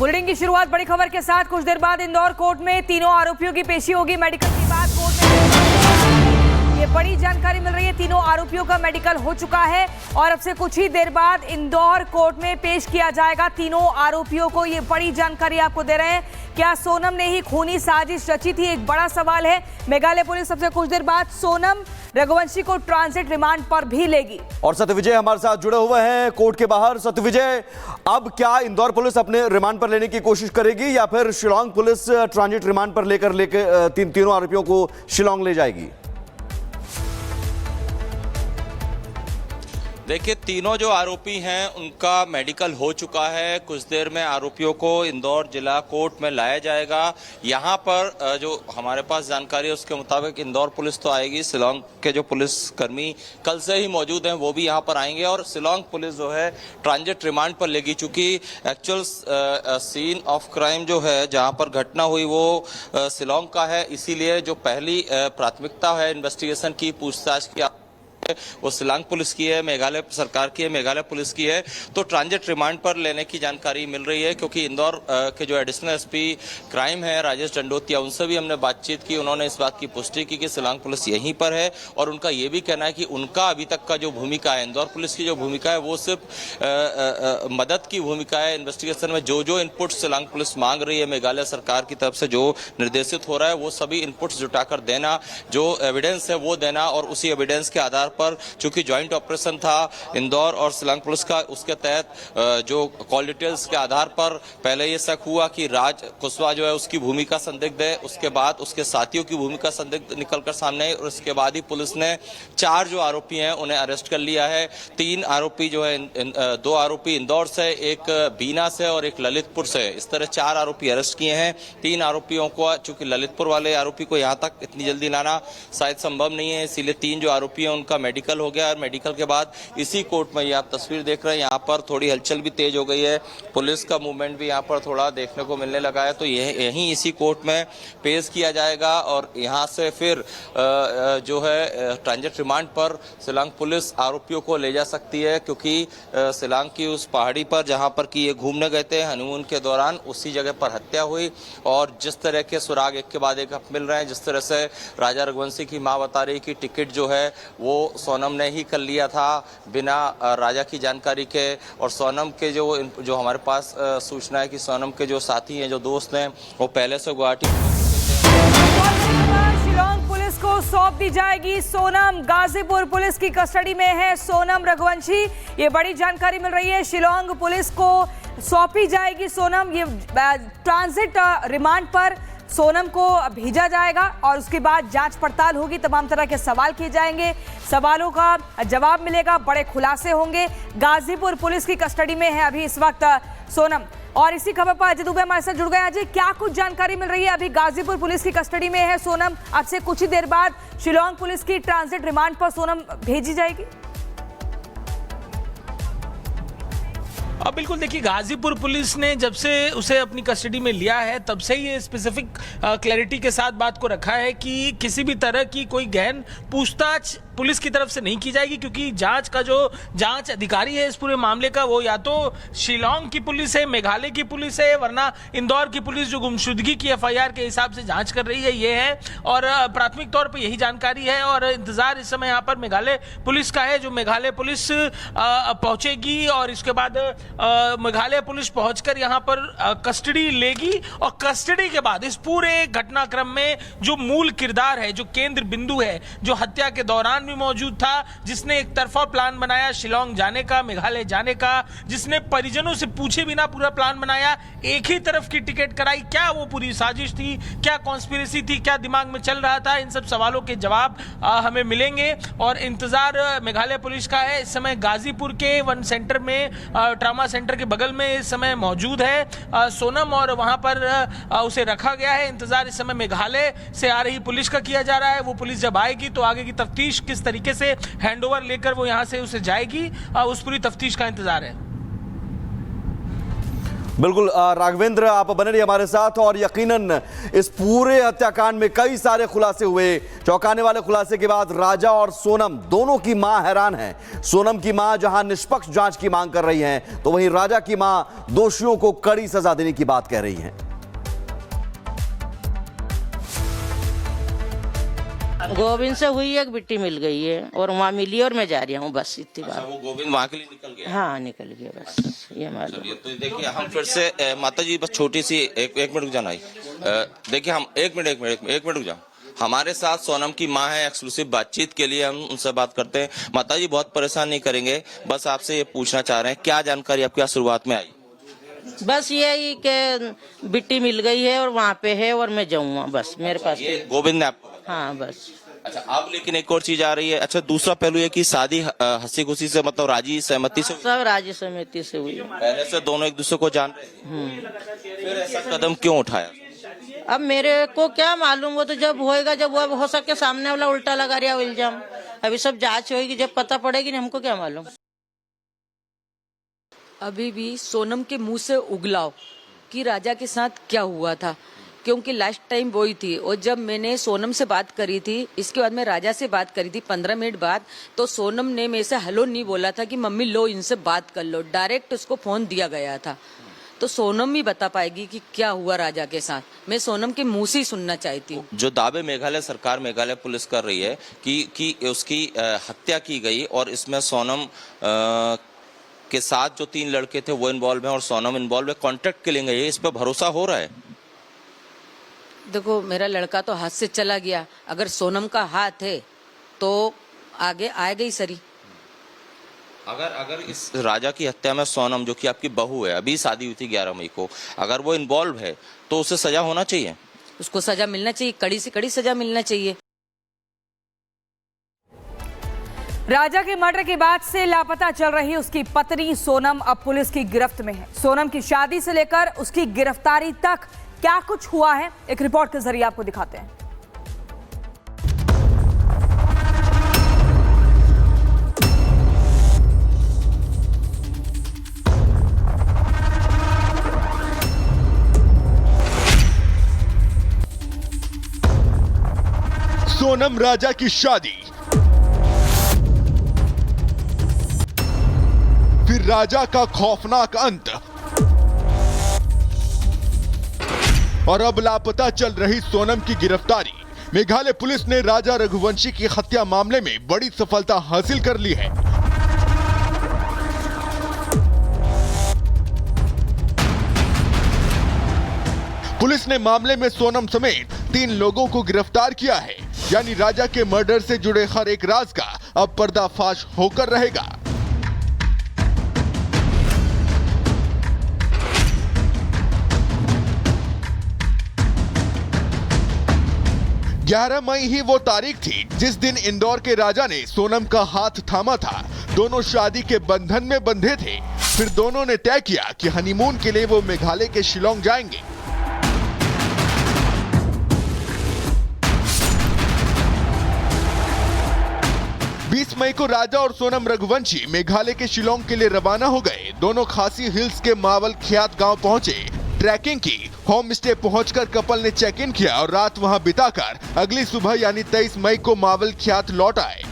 Bulletin की शुरुआत बड़ी खबर के साथ। कुछ देर बाद इंदौर कोर्ट में तीनों आरोपियों की पेशी होगी। मेडिकल के बाद कोर्ट में ये बड़ी जानकारी मिल रही है। तीनों आरोपियों का मेडिकल हो चुका है और अब से कुछ ही देर बाद इंदौर कोर्ट में पेश किया जाएगा तीनों आरोपियों को। ये बड़ी जानकारी आपको दे रहे हैं। क्या सोनम ने ही खूनी साजिश रची थी, एक बड़ा सवाल है। मेघालय पुलिस सबसे कुछ देर बाद सोनम रघुवंशी को ट्रांजिट रिमांड पर भी लेगी। और सत्यविजय हमारे साथ जुड़े हुए हैं कोर्ट के बाहर। सत्यविजय, अब क्या इंदौर पुलिस अपने रिमांड पर लेने की कोशिश करेगी या फिर शिलोंग पुलिस ट्रांजिट रिमांड पर लेकर तीनों आरोपियों को शिलोंग ले जाएगी? देखिए, तीनों जो आरोपी हैं उनका मेडिकल हो चुका है। कुछ देर में आरोपियों को इंदौर जिला कोर्ट में लाया जाएगा। यहाँ पर जो हमारे पास जानकारी है उसके मुताबिक इंदौर पुलिस तो आएगी, शिलोंग के जो पुलिसकर्मी कल से ही मौजूद हैं वो भी यहाँ पर आएंगे और शिलोंग पुलिस जो है ट्रांजिट रिमांड पर लेगी। चूंकि एक्चुअल सीन ऑफ क्राइम जो है जहाँ पर घटना हुई वो शिलोंग का है, इसीलिए जो पहली प्राथमिकता है इन्वेस्टिगेशन की, पूछताछ की, वो शिलोंग पुलिस की है, मेघालय सरकार की है, मेघालय पुलिस की है। तो ट्रांजिट रिमांड पर लेने की जानकारी मिल रही है क्योंकि इंदौर के जो एडिशनल एसपी क्राइम है राजेश दंडोतिया, उनसे भी हमने बातचीत की। उन्होंने इस बात की पुष्टि की कि शिलोंग पुलिस यहीं पर है और उनका ये भी कहना है कि उनका अभी तक का जो भूमिका है, इंदौर पुलिस की जो भूमिका है वो सिर्फ मदद की भूमिका है। इन्वेस्टिगेशन में जो जो इनपुट शिलोंग पुलिस मांग रही है मेघालय सरकार की तरफ से, जो निर्देशित हो रहा है, वो सभी इनपुट्स जुटाकर देना, जो एविडेंस है वो देना और उसी एविडेंस के आधार पर, चूंकि ज्वाइंट ऑपरेशन था इंदौर और शिलोंग पुलिस का, उसके तहत जो कॉल डिटेल्स के आधार पर पहले ये शक हुआ कि राज कुशवाहा जो है उसकी भूमिका संदिग्ध है, उसके बाद उसके साथियों की भूमिका संदिग्ध निकलकर सामने आई और उसके बाद ही पुलिस ने 4 जो आरोपी हैं उन्हें अरेस्ट कर लिया है। 3 आरोपी जो है, 2 आरोपी इंदौर से, एक बीना से और एक ललितपुर से, इस तरह 4 आरोपी अरेस्ट किए हैं। 3 आरोपियों को, चूंकि ललितपुर वाले आरोपी को यहाँ तक इतनी जल्दी लाना शायद संभव नहीं है, इसीलिए 3 जो आरोपी हैं उनका मेडिकल हो गया और मेडिकल के बाद इसी कोर्ट में ये आप तस्वीर देख रहे हैं, यहाँ पर थोड़ी हलचल भी तेज हो गई है, पुलिस का मूवमेंट भी यहाँ पर थोड़ा देखने को मिलने लगा है। तो यहीं इसी कोर्ट में पेश किया जाएगा और यहाँ से फिर जो है ट्रांजिट रिमांड पर शिलोंग पुलिस आरोपियों को ले जा सकती है क्योंकि शिलोंग की उस पहाड़ी पर जहाँ पर कि ये घूमने गए थे हनीमून के दौरान, उसी जगह पर हत्या हुई और जिस तरह के सुराग एक के बाद एक मिल रहे हैं, जिस तरह से राजा रघुवंशी की मां बता रही कि टिकट जो है वो सोनम ने ही कर लिया था बिना राजा की जानकारी के, और सोनम के जो हमारे पास सूचना है कि सोनम के जो साथी हैं, जो दोस्त हैं, वो पहले से गुवाहाटी शिलोंग पुलिस को सौंप दी जाएगी। सोनम गाजीपुर पुलिस की कस्टडी में है। सोनम रघुवंशी, ये बड़ी जानकारी मिल रही है। शिलोंग पुलिस को सौंपी जाएगी सोनम। ये ट्रांजिट रिमांड पर सोनम को भेजा जाएगा और उसके बाद जांच पड़ताल होगी, तमाम तरह के सवाल किए जाएंगे, सवालों का जवाब मिलेगा, बड़े खुलासे होंगे। गाजीपुर पुलिस की कस्टडी में है अभी इस वक्त सोनम। और इसी खबर पर अजय दुबे हमारे साथ जुड़ गए। अजय, क्या कुछ जानकारी मिल रही है? अभी गाजीपुर पुलिस की कस्टडी में है सोनम, अब से कुछ ही देर बाद शिलोंग पुलिस की ट्रांजिट रिमांड पर सोनम भेजी जाएगी। अब बिल्कुल देखिए, गाजीपुर पुलिस ने जब से उसे अपनी कस्टडी में लिया है तब से ये स्पेसिफिक क्लैरिटी के साथ बात को रखा है कि किसी भी तरह की कोई गहन पूछताछ पुलिस की तरफ से नहीं की जाएगी क्योंकि जांच का जो जांच अधिकारी है इस पूरे मामले का, वो या तो शिलोंग की पुलिस है, मेघालय की पुलिस है, वरना इंदौर की पुलिस जो गुमशुदगी की FIR के हिसाब से जांच कर रही है, ये है। और प्राथमिक तौर पर यही जानकारी है और इंतजार इस समय यहाँ पर मेघालय पुलिस का है। जो मेघालय पुलिस पहुंचेगी और इसके बाद मेघालय पुलिस पहुंचकर यहाँ पर कस्टडी लेगी और कस्टडी के बाद इस पूरे घटनाक्रम में जो मूल किरदार है, जो केंद्र बिंदु है, जो हत्या के दौरान भी मौजूद था, जिसने एक तरफा प्लान बनाया शिलोंग जाने का, मेघालय जाने का, जिसने परिजनों से पूछे बिना पूरा प्लान बनाया, एक ही तरफ की टिकट कराई, क्या वो पूरी साजिश थी, क्या कॉन्स्पिरेसी थी, क्या दिमाग में चल रहा था, इन सब सवालों के जवाब हमें मिलेंगे और इंतजार मेघालय पुलिस का है। इस समय गाजीपुर के वन सेंटर में, ट्रामा सेंटर के बगल में इस समय मौजूद है सोनम और वहां पर उसे रखा गया है। इंतजार इस समय मेघालय से आ रही पुलिस का किया जा रहा है। वो पुलिस जब आएगी तो आगे की तफ्तीश किस तरीके से हैंडओवर लेकर वो यहां से उसे जाएगी, उस पूरी तफ्तीश का इंतजार है। बिल्कुल राघवेंद्र, आप बने रहिए हमारे साथ। और यकीनन इस पूरे हत्याकांड में कई सारे खुलासे हुए। चौंकाने वाले खुलासे के बाद राजा और सोनम दोनों की मां हैरान है। सोनम की मां जहां निष्पक्ष जांच की मांग कर रही हैं, तो वहीं राजा की मां दोषियों को कड़ी सजा देने की बात कह रही हैं। गोविंद से हुई एक बिट्टी मिल गई है और वहाँ मिली और मैं जा रही हूँ, बस इतनी बात। वो गोविंद वहां के लिए निकल गया? हाँ निकल गया, बस ये मालूम। चलिए, तो देखिए हम फिर से माता जी बस छोटी सी एक मिनट रुक जाना। देखिए हम एक मिनट रुक जाओ। हमारे साथ सोनम की मां है, एक्सक्लूसिव बातचीत के लिए हम उनसे बात करते हैं। माता जी बहुत परेशान नहीं करेंगे, बस आपसे ये पूछना चाह रहे हैं क्या जानकारी आपके शुरुआत में आई? बस यही कि बिट्टी मिल गई है और वहाँ पे है और मैं जाऊँगा, बस मेरे पास। ये गोविंद ने आपको? हाँ बस। अच्छा, अब लेकिन एक और चीज आ रही है। अच्छा, दूसरा पहलू है कि शादी हंसी खुशी से, मतलब राजी सहमति से? सब राजी सहमति से हुई है। पहले से दोनों एक दूसरे को जान रहे थे, फिर ऐसा कदम क्यों उठाया? अब मेरे को क्या मालूम, वो तो जब होएगा, जब वो हो सके सामने वाला उल्टा लगा रहा है इल्जाम। अभी सब जांच होगी, जब पता पड़ेगी, हमको क्या मालूम। अभी भी सोनम के मुंह से उगलाओ कि राजा के साथ क्या हुआ था, क्योंकि लास्ट टाइम वही थी। और जब मैंने सोनम से बात करी थी, इसके बाद मैं राजा से बात करी थी 15 मिनट बाद, तो सोनम ने मेरे से हेलो नहीं बोला था कि मम्मी लो इनसे बात कर लो, डायरेक्ट उसको फोन दिया गया था। तो सोनम ही बता पाएगी कि क्या हुआ राजा के साथ। मैं सोनम के मुंह से ही सुनना चाहती हूँ। जो दावे मेघालय सरकार, मेघालय पुलिस कर रही है कि उसकी हत्या की गई और इसमें सोनम के साथ जो 3 लड़के थे वो इन्वॉल्व हैं और सोनम इन्वॉल्व है, कॉन्ट्रैक्ट किलिंग है, इस पे भरोसा हो रहा है? देखो, मेरा लड़का तो हाथ से चला गया, अगर सोनम का हाथ है तो आगे आएगा ही सरी। अगर इस राजा की हत्या में सोनम, जो कि आपकी बहू है, अभी शादी हुई थी 11 मई को, अगर वो इन्वॉल्व है तो उसे सजा होना चाहिए? उसको सजा मिलना चाहिए, कड़ी से कड़ी सजा मिलना चाहिए। राजा के मर्डर के बाद से लापता चल रही उसकी पत्नी सोनम अब पुलिस की गिरफ्त में है। सोनम की शादी से लेकर उसकी गिरफ्तारी तक क्या कुछ हुआ है, एक रिपोर्ट के जरिए आपको दिखाते हैं। सोनम राजा की शादी, फिर राजा का खौफनाक अंत, और अब लापता चल रही सोनम की गिरफ्तारी। मेघालय पुलिस ने राजा रघुवंशी की हत्या मामले में बड़ी सफलता हासिल कर ली है। पुलिस ने मामले में सोनम समेत 3 लोगों को गिरफ्तार किया है, यानी राजा के मर्डर से जुड़े हर एक राज का अब पर्दाफाश होकर रहेगा। 11 मई ही वो तारीख थी जिस दिन इंदौर के राजा ने सोनम का हाथ थामा था। दोनों शादी के बंधन में बंधे थे। फिर दोनों ने तय किया कि हनीमून के लिए वो मेघालय के शिलोंग जाएंगे। मई को राजा और सोनम रघुवंशी मेघालय के शिलोंग के लिए रवाना हो गए। दोनों खासी हिल्स के मावल ख्यात गांव पहुंचे, ट्रैकिंग की। होम स्टे पहुंचकर कपल ने चेक इन किया और रात वहां बिताकर अगली सुबह यानी 23 मई को मावल ख्यात लौट आए।